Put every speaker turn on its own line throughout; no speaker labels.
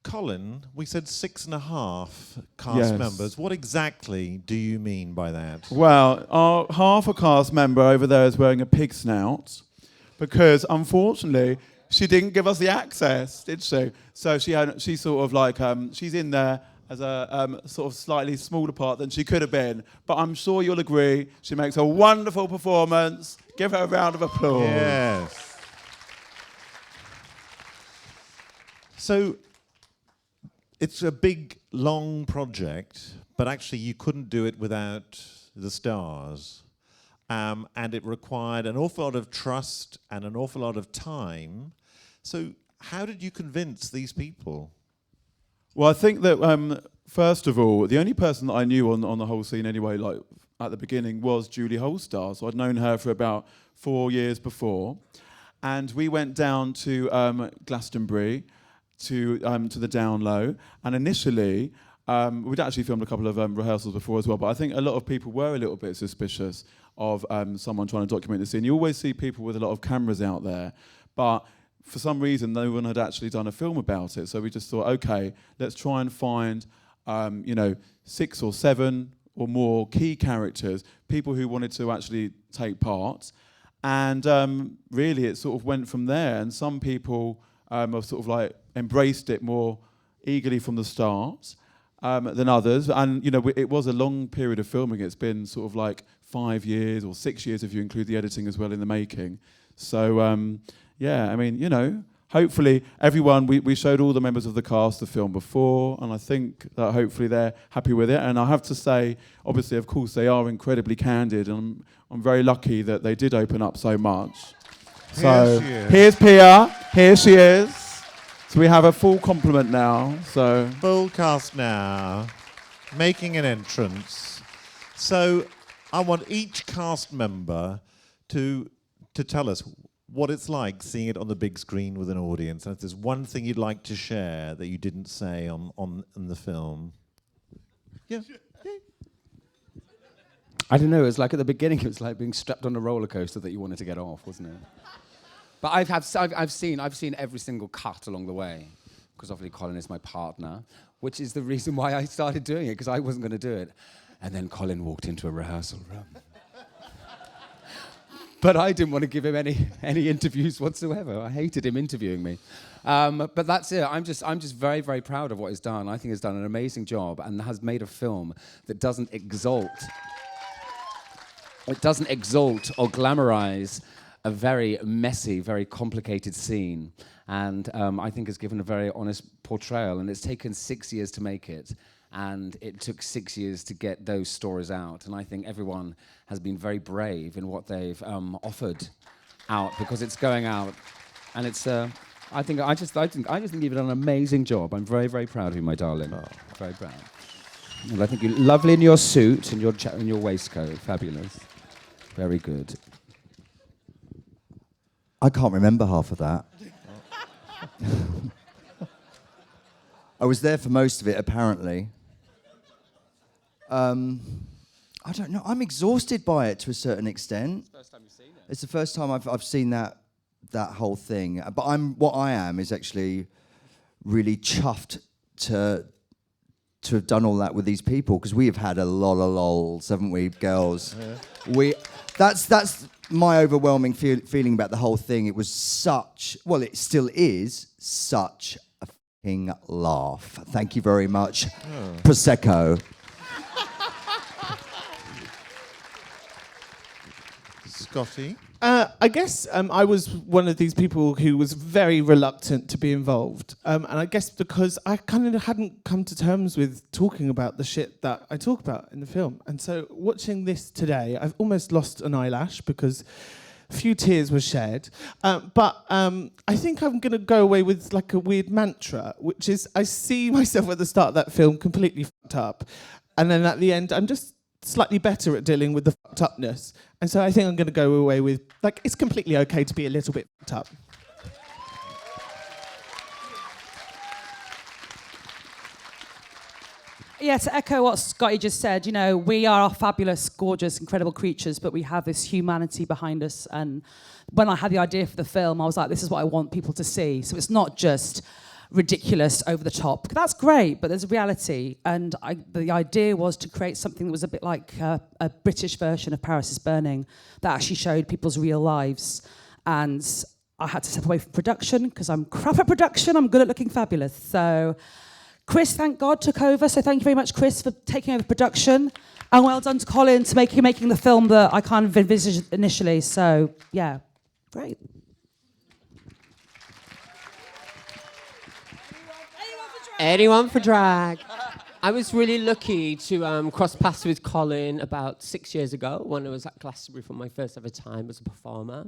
Colin, we said 6.5 cast members. What exactly do you mean by that?
Well, our half a cast member over there is wearing a pig snout because, unfortunately, she didn't give us the access, did she? So she's sort of like, she's in there as a sort of slightly smaller part than she could have been. But I'm sure you'll agree, she makes a wonderful performance. Give her a round of applause.
Yes. So, it's a big, long project, but actually you couldn't do it without the stars. And it required an awful lot of trust and an awful lot of time. So how did you convince these people?
Well, I think that, first of all, the only person that I knew on the whole scene anyway, like at the beginning, was Julie Holestar. So I'd known her for about 4 years before. And we went down to Glastonbury, to the Down Low, and initially we'd actually filmed a couple of rehearsals before as well, but I think a lot of people were a little bit suspicious of someone trying to document the scene. You always see people with a lot of cameras out there, but for some reason no one had actually done a film about it, so we just thought, okay, let's try and find 6 or 7 or more key characters, people who wanted to actually take part, and really it sort of went from there, and some people have sort of like embraced it more eagerly from the start than others. And, it was a long period of filming. It's been sort of like 5 years or 6 years if you include the editing as well in the making. So, I mean, hopefully everyone, we showed all the members of the cast the film before, and I think that hopefully they're happy with it. And I have to say, obviously, of course, they are incredibly candid, and I'm very lucky that they did open up so much. So here's Pia, here she is. So we have a full complement now. So
full cast now, making an entrance. So I want each cast member to tell us what it's like seeing it on the big screen with an audience. And if there's one thing you'd like to share that you didn't say on the film. Yeah.
I don't know, it was like at the beginning, it was like being strapped on a roller coaster that you wanted to get off, wasn't it? But I've seen every single cut along the way, because obviously Colin is my partner, which is the reason why I started doing it, because I wasn't going to do it. And then Colin walked into a rehearsal room. But I didn't want to give him any interviews whatsoever. I hated him interviewing me. But that's it. I'm just very, very proud of what he's done. I think he's done an amazing job and has made a film that doesn't exalt. It doesn't exalt or glamorize a very messy, very complicated scene, and I think has given a very honest portrayal, and it's taken 6 years to make it, and it took 6 years to get those stories out, and I think everyone has been very brave in what they've offered out, because it's going out, and it's I just think you've done an amazing job. I'm very, very proud of you, my darling. Oh. Very proud. And I think you're lovely in your suit and your waistcoat. Fabulous. Very good.
I can't remember half of that. I was there for most of it, apparently. I don't know. I'm exhausted by it to a certain extent.
It's the first time you've seen it.
It's the first time I've seen that whole thing. But what I am is actually really chuffed to have done all that with these people, because we have had a lot of lols, haven't we, girls? Yeah. That's my overwhelming feeling about the whole thing. It was it still is such a f***ing laugh. Thank you very much. Oh. Prosecco.
Scottee?
I guess I was one of these people who was very reluctant to be involved. And I guess because I kind of hadn't come to terms with talking about the shit that I talk about in the film. And so watching this today, I've almost lost an eyelash because a few tears were shed. But I think I'm going to go away with like a weird mantra, which is I see myself at the start of that film completely fucked up. And then at the end, I'm just slightly better at dealing with the fucked upness. And so I think I'm going to go away with, like, it's completely okay to be a little bit fucked up.
Yeah, to echo what Scottee just said, we are fabulous, gorgeous, incredible creatures, but we have this humanity behind us. And when I had the idea for the film, I was like, this is what I want people to see. So it's not just ridiculous, over the top. That's great, but there's a reality. And the idea was to create something that was a bit like a British version of Paris is Burning that actually showed people's real lives. And I had to step away from production because I'm crap at production. I'm good at looking fabulous. So Chris, thank God, took over. So thank you very much, Chris, for taking over production. And well done to Colin to making the film that I kind of envisaged initially. So, yeah, great.
Anyone for drag? I was really lucky to cross paths with Colin about 6 years ago when I was at Glastonbury for my first ever time as a performer.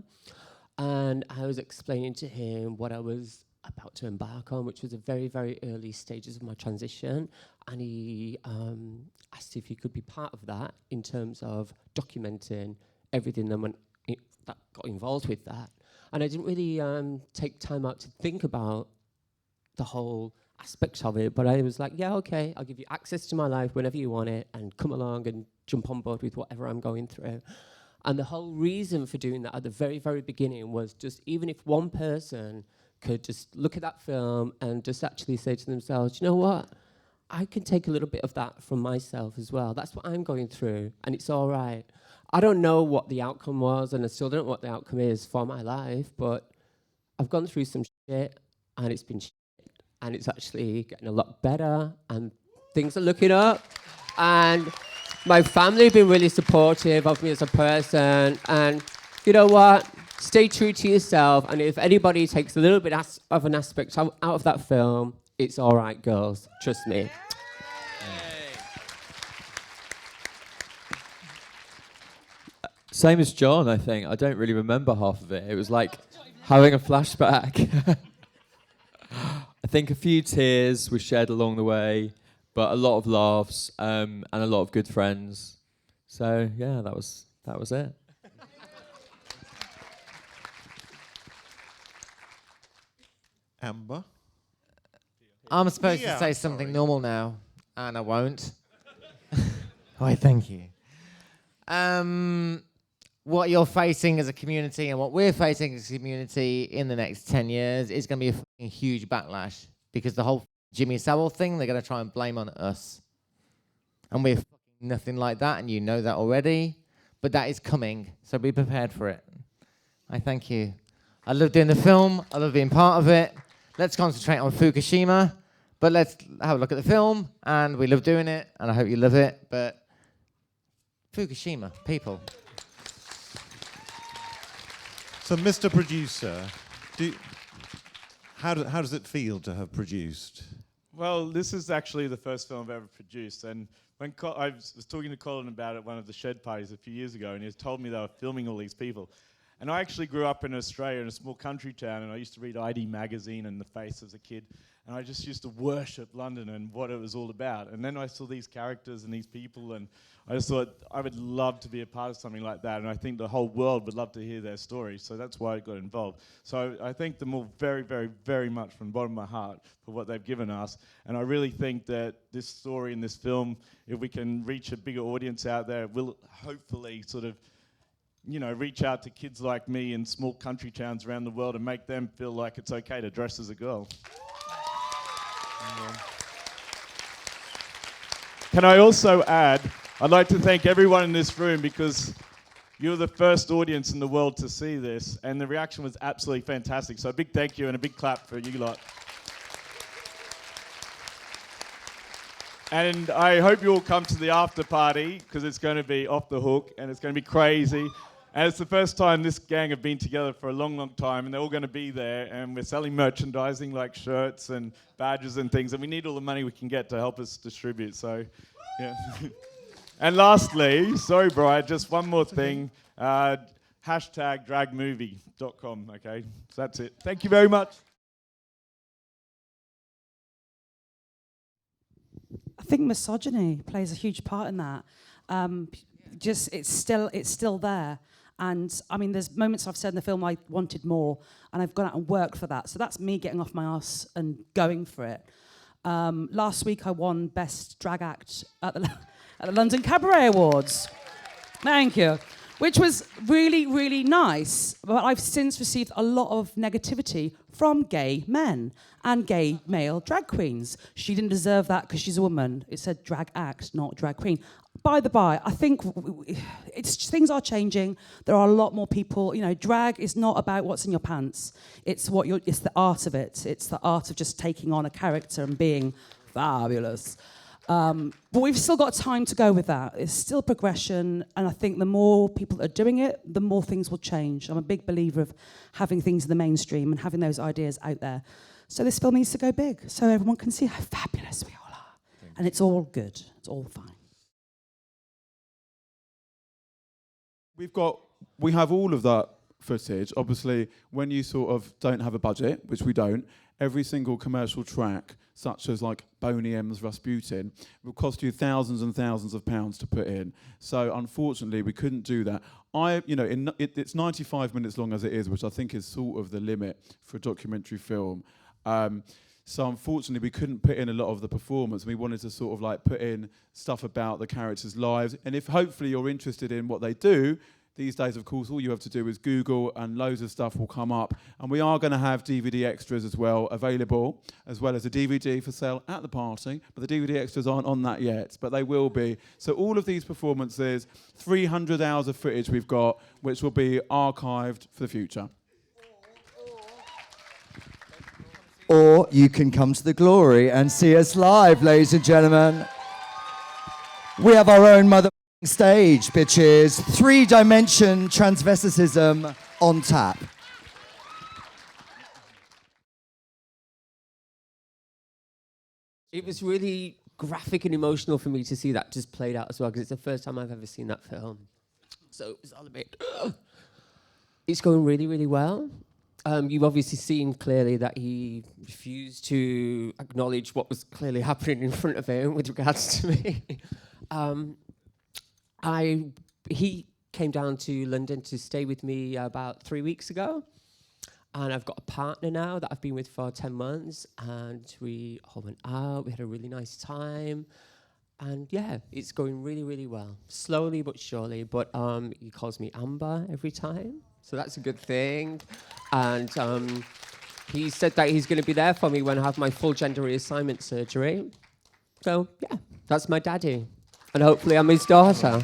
And I was explaining to him what I was about to embark on, which was the very, very early stages of my transition. And he asked if he could be part of that in terms of documenting everything that got involved with that. And I didn't really take time out to think about the whole aspects of it, but I was like, yeah, okay, I'll give you access to my life whenever you want it, and come along and jump on board with whatever I'm going through. And the whole reason for doing that at the very, very beginning was just, even if one person could just look at that film and just actually say to themselves, you know what, I can take a little bit of that from myself as well. That's what I'm going through, and it's all right. I don't know what the outcome was, and I still don't know what the outcome is for my life, but I've gone through some shit, and it's been shit, and it's actually getting a lot better, and things are looking up, and my family have been really supportive of me as a person, and you know what? Stay true to yourself, and if anybody takes a little bit of an aspect out of that film, it's all right, girls. Trust me.
Same as John, I think. I don't really remember half of it. It was like having a flashback. I think a few tears were shed along the way, but a lot of laughs and a lot of good friends. So yeah, that was it.
Amber?
I'm supposed
Yeah,
to say something
sorry.
normal now, and I won't. Why, thank you. What you're facing as a community and what we're facing as a community in the next 10 years is going to be a fucking huge backlash, because the whole Jimmy Savile thing, they're going to try and blame on us. And we're fucking nothing like that, and you know that already. But that is coming, so be prepared for it. I thank you. I love doing the film. I love being part of it. Let's concentrate on Fukushima, but let's have a look at the film, and we love doing it, and I hope you love it, but Fukushima, people.
So, Mr. Producer, how does it feel to have produced?
Well, this is actually the first film I've ever produced, and when I was talking to Colin about it at one of the shed parties a few years ago, and he told me they were filming all these people. And I actually grew up in Australia in a small country town, and I used to read ID magazine and The Face as a kid, and I just used to worship London and what it was all about. And then I saw these characters and these people, and I just thought I would love to be a part of something like that, and I think the whole world would love to hear their stories, so that's why I got involved. So I thank them all very, very, very much from the bottom of my heart for what they've given us, and I really think that this story and this film, if we can reach a bigger audience out there, will hopefully sort of, you know, reach out to kids like me in small country towns around the world and make them feel like it's okay to dress as a girl. Can I also add, I'd like to thank everyone in this room, because you're the first audience in the world to see this, and the reaction was absolutely fantastic. So a big thank you and a big clap for you lot. And I hope you all come to the after party, because it's going to be off the hook and it's going to be crazy. And it's the first time this gang have been together for a long, long time, and they're all going to be there, and we're selling merchandising like shirts and badges and things, and we need all the money we can get to help us distribute. So, yeah. And lastly, sorry, Brian, just one more thing. Hashtag dragmovie.com, okay? So that's it. Thank you very much.
I think misogyny plays a huge part in that. It's still there. And I mean, there's moments I've said in the film I wanted more, and I've gone out and worked for that. So that's me getting off my ass and going for it. Last week I won Best Drag Act at the London Cabaret Awards. Thank you. which was really, really nice. But I've since received a lot of negativity from gay men and gay male drag queens. She didn't deserve that because she's a woman. It said drag act, not drag queen. By the by, I think things are changing. There are a lot more people. You know, drag is not about what's in your pants. It's the art of it. It's the art of just taking on a character and being fabulous. But we've still got time to go with that. It's still progression, and I think the more people are doing it, the more things will change. I'm a big believer of having things in the mainstream and having those ideas out there. So this film needs to go big, so everyone can see how fabulous we all are. And it's all good. It's all fine.
We have all of that footage. Obviously, when you sort of don't have a budget, which we don't, every single commercial track, such as like Boney M's Rasputin, will cost you thousands and thousands of pounds to put in. So unfortunately, we couldn't do that. It's 95 minutes long as it is, which I think is sort of the limit for a documentary film. So unfortunately, we couldn't put in a lot of the performance. We wanted to sort of like put in stuff about the characters' lives. And if hopefully you're interested in what they do, these days, of course, all you have to do is Google and loads of stuff will come up. And we are going to have DVD extras as well available, as well as a DVD for sale at the party. But the DVD extras aren't on that yet, but they will be. So all of these performances, 300 hours of footage we've got, which will be archived for the future.
Or you can come to the Glory and see us live, ladies and gentlemen. We have our own mother stage, bitches. 3-dimension transvesticism on tap.
It was really graphic and emotional for me to see that just played out as well, because it's the first time I've ever seen that film. So it was all a bit... It's going really, really well. You've obviously seen clearly that he refused to acknowledge what was clearly happening in front of him with regards to me. He came down to London to stay with me about 3 weeks ago, and I've got a partner now that I've been with for 10 months, and we all went out, we had a really nice time, and yeah, it's going really, really well. Slowly but surely, but he calls me Amber every time, so that's a good thing. And he said that he's going to be there for me when I have my full gender reassignment surgery. So yeah, that's my daddy. And hopefully I'm his daughter.